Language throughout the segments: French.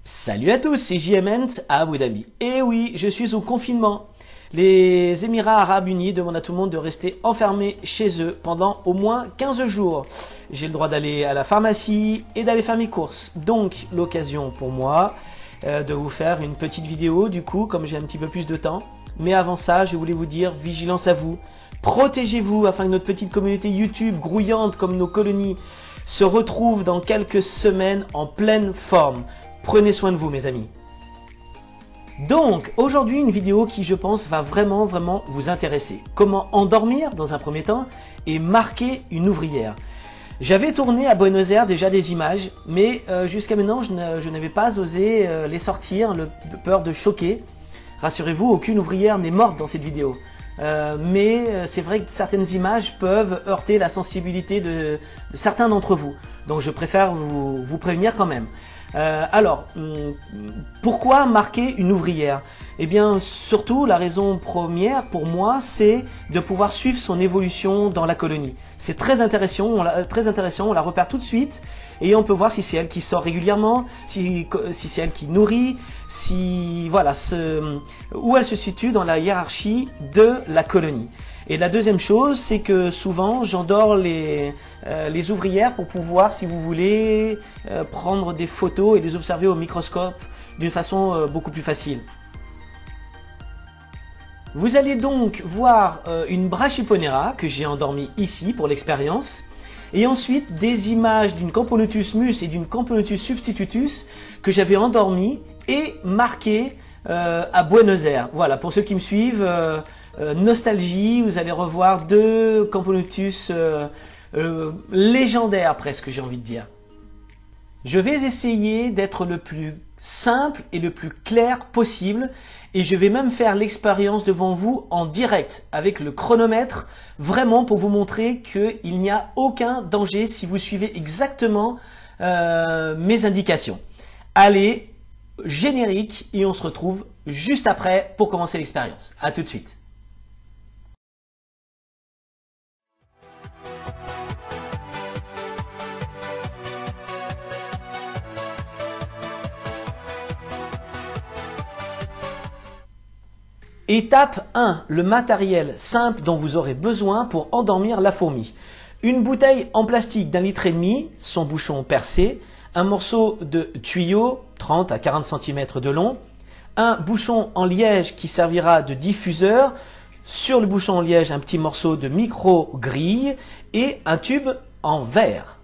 Salut à tous, c'est JMN à Abu Dhabi. Et oui, je suis au confinement. Les Émirats Arabes Unis demandent à tout le monde de rester enfermé chez eux pendant au moins 15 jours. J'ai le droit d'aller à la pharmacie et d'aller faire mes courses. Donc, l'occasion pour moi de vous faire une petite vidéo, du coup, comme j'ai un petit peu plus de temps. Mais avant ça, je voulais vous dire, vigilance à vous. Protégez-vous afin que notre petite communauté YouTube, grouillante comme nos colonies, se retrouve dans quelques semaines en pleine forme. Prenez soin de vous, mes amis. Donc, aujourd'hui, une vidéo qui, je pense, va vraiment vous intéresser. Comment endormir, dans un premier temps, et marquer une ouvrière. J'avais tourné à Buenos Aires déjà des images, mais jusqu'à maintenant, je n'avais pas osé les sortir, de peur de choquer. Rassurez-vous, aucune ouvrière n'est morte dans cette vidéo. Mais c'est vrai que certaines images peuvent heurter la sensibilité de certains d'entre vous. Donc, je préfère vous prévenir quand même. Alors, pourquoi marquer une ouvrière? Eh bien, surtout, la raison première pour moi, c'est de pouvoir suivre son évolution dans la colonie. C'est très intéressant, on la repère tout de suite et on peut voir si c'est elle qui sort régulièrement, si c'est elle qui nourrit, si voilà, où elle se situe dans la hiérarchie de la colonie. Et la deuxième chose, c'est que souvent, j'endors les ouvrières pour pouvoir, si vous voulez, prendre des photos et les observer au microscope d'une façon beaucoup plus facile. Vous allez donc voir une Brachyponera que j'ai endormie ici pour l'expérience. Et ensuite, des images d'une Camponotus mus et d'une Camponotus substitutus que j'avais endormies et marquées à Buenos Aires. Voilà, pour ceux qui me suivent, nostalgie, vous allez revoir deux Camponotus légendaires presque, j'ai envie de dire. Je vais essayer d'être le plus simple et le plus clair possible et je vais même faire l'expérience devant vous en direct avec le chronomètre, vraiment pour vous montrer qu'il n'y a aucun danger si vous suivez exactement mes indications. Allez, générique et on se retrouve juste après pour commencer l'expérience. À tout de suite. Étape 1, le matériel simple dont vous aurez besoin pour endormir la fourmi. Une bouteille en plastique d'1,5 litre, son bouchon percé, un morceau de tuyau 30 à 40 cm de long, un bouchon en liège qui servira de diffuseur, sur le bouchon en liège un petit morceau de micro-grille et un tube en verre.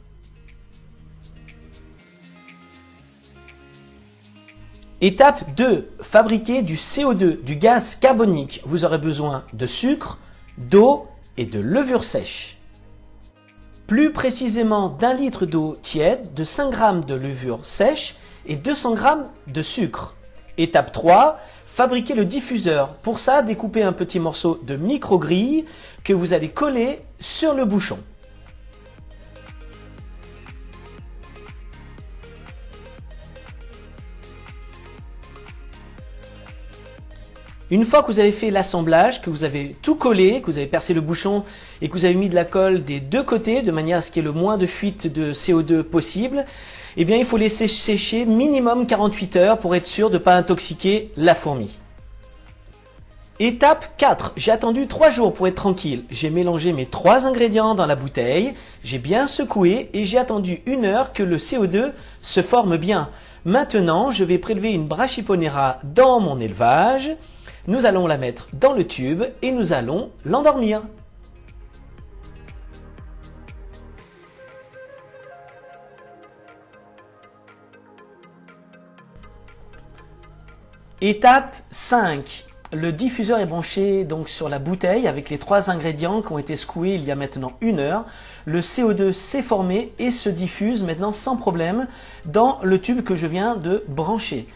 Étape 2. Fabriquer du CO2, du gaz carbonique. Vous aurez besoin de sucre, d'eau et de levure sèche. Plus précisément d'1 litre d'eau tiède, de 5 g de levure sèche et 200 g de sucre. Étape 3. Fabriquer le diffuseur. Pour ça, découpez un petit morceau de micro-grille que vous allez coller sur le bouchon. Une fois que vous avez fait l'assemblage, que vous avez tout collé, que vous avez percé le bouchon et que vous avez mis de la colle des deux côtés de manière à ce qu'il y ait le moins de fuite de CO2 possible, eh bien il faut laisser sécher minimum 48 heures pour être sûr de ne pas intoxiquer la fourmi. Étape 4. J'ai attendu 3 jours pour être tranquille. J'ai mélangé mes 3 ingrédients dans la bouteille, j'ai bien secoué et j'ai attendu 1 heure que le CO2 se forme bien. Maintenant, je vais prélever une Brachyponera dans mon élevage. Nous allons la mettre dans le tube et nous allons l'endormir. Étape 5. Le diffuseur est branché donc sur la bouteille avec les 3 ingrédients qui ont été secoués il y a maintenant 1 heure. Le CO2 s'est formé et se diffuse maintenant sans problème dans le tube que je viens de brancher.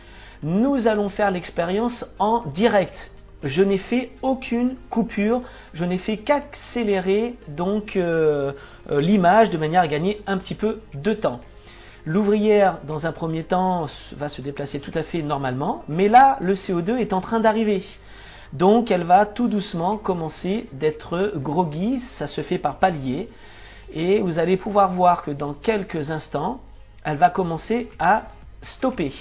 Nous allons faire l'expérience en direct. Je n'ai fait aucune coupure, je n'ai fait qu'accélérer donc l'image de manière à gagner un petit peu de temps. L'ouvrière, dans un premier temps, va se déplacer tout à fait normalement, mais là, le CO2 est en train d'arriver. Donc, elle va tout doucement commencer d'être groggy, ça se fait par paliers. Et vous allez pouvoir voir que dans quelques instants, elle va commencer à stopper.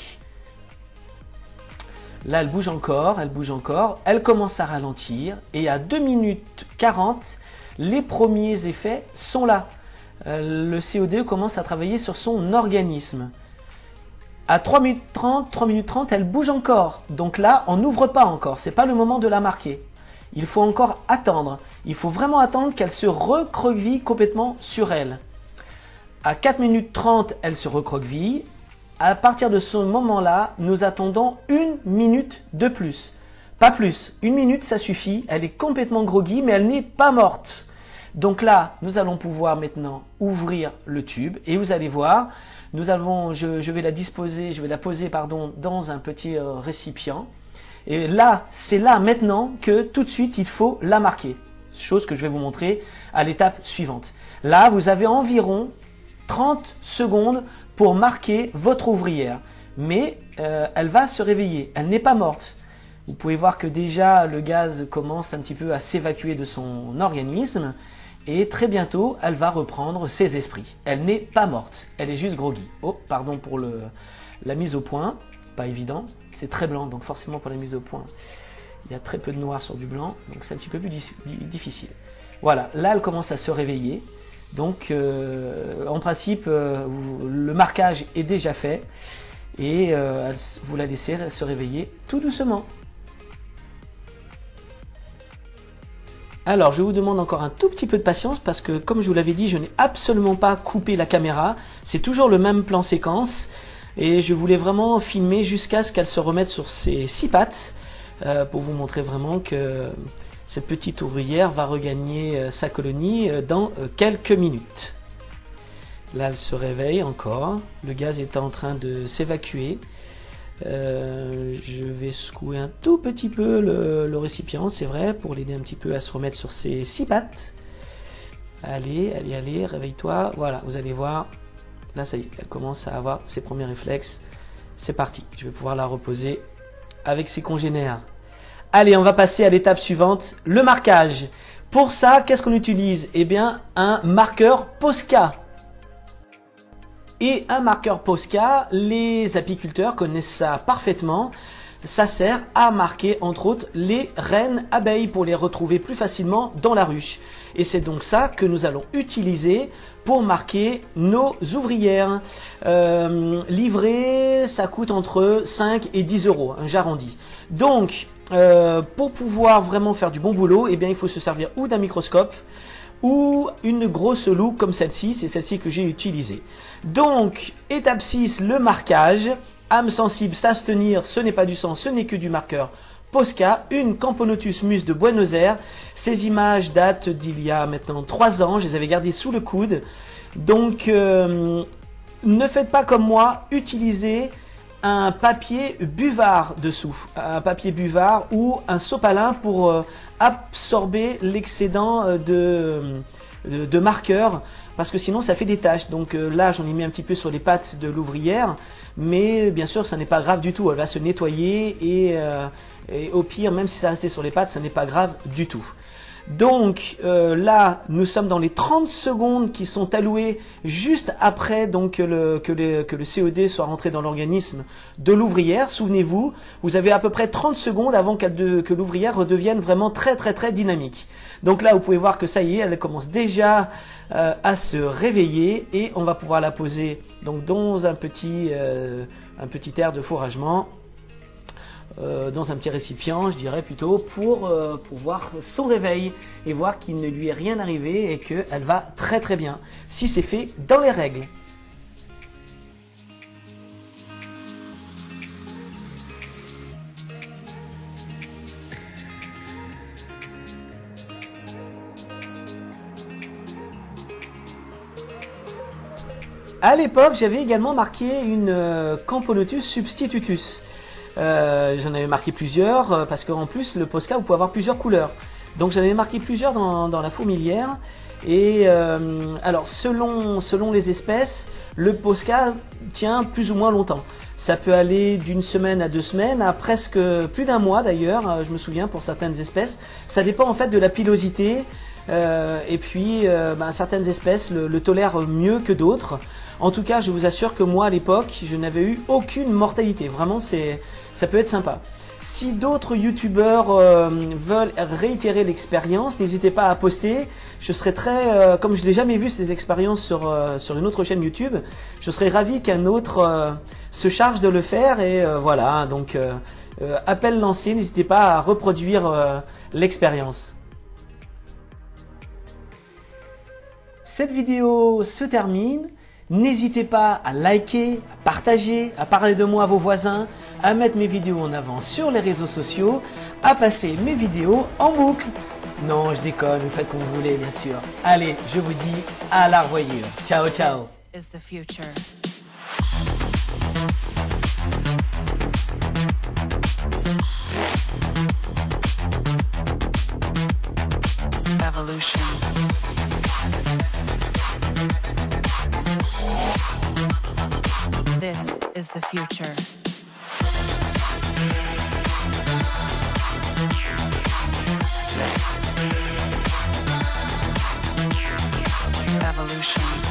Là, elle bouge encore, elle bouge encore. Elle commence à ralentir. Et à 2 minutes 40, les premiers effets sont là. Le CO2 commence à travailler sur son organisme. À 3 minutes 30, elle bouge encore. Donc là, on n'ouvre pas encore. Ce n'est pas le moment de la marquer. Il faut encore attendre. Il faut vraiment attendre qu'elle se recroqueville complètement sur elle. À 4 minutes 30, elle se recroqueville. À partir de ce moment-là, nous attendons 1 minute de plus. Pas plus. 1 minute, ça suffit. Elle est complètement groggy, mais elle n'est pas morte. Donc là, nous allons pouvoir maintenant ouvrir le tube. Et vous allez voir, je vais la poser dans un petit récipient. Et là, c'est là maintenant que tout de suite, il faut la marquer. Chose que je vais vous montrer à l'étape suivante. Là, vous avez environ 30 secondes pour marquer votre ouvrière. Mais elle va se réveiller. Elle n'est pas morte. Vous pouvez voir que déjà, le gaz commence un petit peu à s'évacuer de son organisme. Et très bientôt, elle va reprendre ses esprits. Elle n'est pas morte. Elle est juste groggy. Oh, pardon pour la mise au point. Pas évident. C'est très blanc, donc forcément pour la mise au point, il y a très peu de noir sur du blanc. Donc c'est un petit peu plus difficile. Voilà, là, elle commence à se réveiller. Donc, en principe, le marquage est déjà fait. Et vous la laissez se réveiller tout doucement. Alors, je vous demande encore un tout petit peu de patience parce que, comme je vous l'avais dit, je n'ai absolument pas coupé la caméra. C'est toujours le même plan séquence et je voulais vraiment filmer jusqu'à ce qu'elle se remette sur ses 6 pattes pour vous montrer vraiment que cette petite ouvrière va regagner sa colonie dans quelques minutes. Là, elle se réveille encore. Le gaz est en train de s'évacuer. Je vais secouer un tout petit peu le récipient, c'est vrai, pour l'aider un petit peu à se remettre sur ses 6 pattes. Allez, allez, allez, réveille-toi. Voilà, vous allez voir. Là, ça y est, elle commence à avoir ses premiers réflexes. C'est parti. Je vais pouvoir la reposer avec ses congénères. Allez, on va passer à l'étape suivante, le marquage. Pour ça, qu'est-ce qu'on utilise? Eh bien, un marqueur Posca. Et un marqueur Posca, les apiculteurs connaissent ça parfaitement. Ça sert à marquer entre autres les reines abeilles pour les retrouver plus facilement dans la ruche. Et c'est donc ça que nous allons utiliser pour marquer nos ouvrières. Livrer, ça coûte entre 5 et 10 euros, j'arrondis. Donc, pour pouvoir vraiment faire du bon boulot, eh bien, il faut se servir ou d'un microscope, ou une grosse loupe comme celle-ci, c'est celle-ci que j'ai utilisée. Donc, étape 6, le marquage. Âme sensible, s'abstenir, ce n'est pas du sang, ce n'est que du marqueur Posca, une Camponotus mus de Buenos Aires. Ces images datent d'il y a maintenant 3 ans, je les avais gardées sous le coude. Donc, ne faites pas comme moi, utilisez un papier buvard dessous, un papier buvard ou un sopalin pour absorber l'excédent de marqueur, parce que sinon ça fait des taches. Donc là j'en ai mis un petit peu sur les pattes de l'ouvrière, mais bien sûr ça n'est pas grave du tout, elle va se nettoyer et au pire, même si ça restait sur les pattes, ça n'est pas grave du tout. Donc là, nous sommes dans les 30 secondes qui sont allouées juste après donc que le COD soit rentré dans l'organisme de l'ouvrière. Souvenez-vous, vous avez à peu près 30 secondes avant que l'ouvrière redevienne vraiment très dynamique. Donc là, vous pouvez voir que ça y est, elle commence déjà à se réveiller et on va pouvoir la poser donc dans un petit air de fourragement. Dans un petit récipient, je dirais plutôt, pour voir son réveil et voir qu'il ne lui est rien arrivé et qu'elle va très bien, si c'est fait dans les règles. À l'époque, j'avais également marqué une Camponotus substitutus. J'en avais marqué plusieurs parce qu'en plus le Posca vous pouvez avoir plusieurs couleurs, donc j'en avais marqué plusieurs dans la fourmilière et alors selon les espèces le Posca tient plus ou moins longtemps. Ça peut aller d'une semaine à 2 semaines à presque plus d'1 mois d'ailleurs, je me souviens pour certaines espèces. Ça dépend en fait de la pilosité et puis certaines espèces le tolèrent mieux que d'autres. En tout cas, je vous assure que moi à l'époque, je n'avais eu aucune mortalité. Vraiment, ça peut être sympa. Si d'autres youtubeurs veulent réitérer l'expérience, n'hésitez pas à poster. Je serais très, comme je n'ai jamais vu ces expériences sur une autre chaîne YouTube, je serais ravi qu'un autre se charge de le faire. Et voilà, donc appel lancé, n'hésitez pas à reproduire l'expérience. Cette vidéo se termine. N'hésitez pas à liker, à partager, à parler de moi à vos voisins, à mettre mes vidéos en avant sur les réseaux sociaux, à passer mes vidéos en boucle. Non, je déconne, vous faites comme vous voulez, bien sûr. Allez, je vous dis à la revoyure. Ciao, ciao. This is the future. Evolution. This is the future. Evolution.